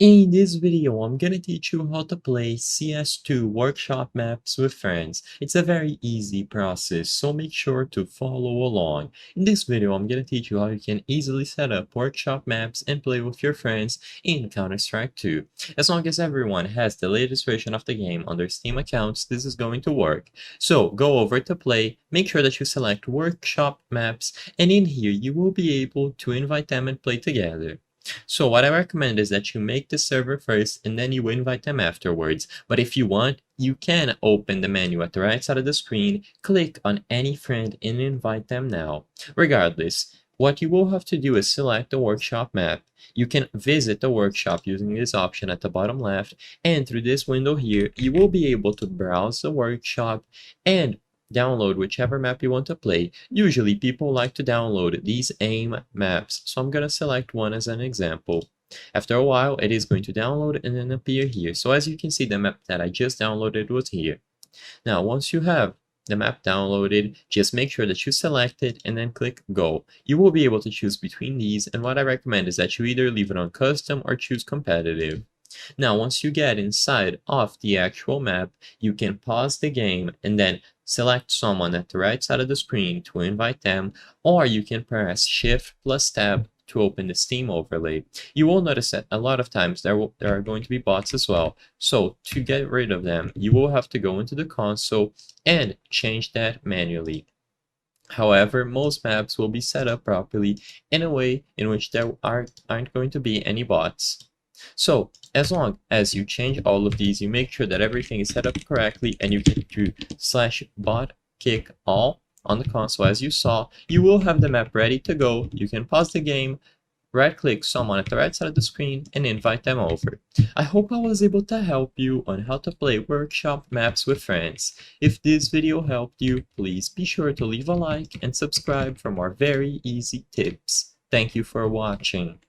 In this video, I'm gonna teach you how to play CS2 workshop maps with friends. It's a very easy process, so make sure to follow along. In this video, I'm gonna teach you how you can easily set up workshop maps and play with your friends in Counter-Strike 2. As long as everyone has the latest version of the game on their Steam accounts, this is going to work. So go over to play, make sure that you select workshop maps, and in here you will be able to invite them and play together. So what I recommend is that you make the server first and then you invite them afterwards. But if you want, you can open the menu at the right side of the screen, click on any friend and invite them now. Regardless, what you will have to do is select the workshop map. You can visit the workshop using this option at the bottom left, and through this window here, you will be able to browse the workshop and download whichever map you want to play. Usually people like to download these AIM maps, so I'm going to select one as an example. After a while, it is going to download and then appear here. So as you can see, the map that I just downloaded was here. Now, once you have the map downloaded, just make sure that you select it and then click Go. You will be able to choose between these, and what I recommend is that you either leave it on custom or choose competitive. Now, once you get inside of the actual map, you can pause the game and then select someone at the right side of the screen to invite them, or you can press Shift plus Tab to open the Steam overlay. You will notice that a lot of times there are going to be bots as well. So to get rid of them, you will have to go into the console and change that manually. However, most maps will be set up properly in a way in which there aren't going to be any bots. So as long as you change all of these, you make sure that everything is set up correctly, and you can do /bot kick all on the console. As you saw, you will have the map ready to go. You can pause the game, right click someone at the right side of the screen and invite them over. I hope I was able to help you on how to play workshop maps with friends. If this video helped you, please be sure to leave a like and subscribe for more very easy tips. Thank you for watching.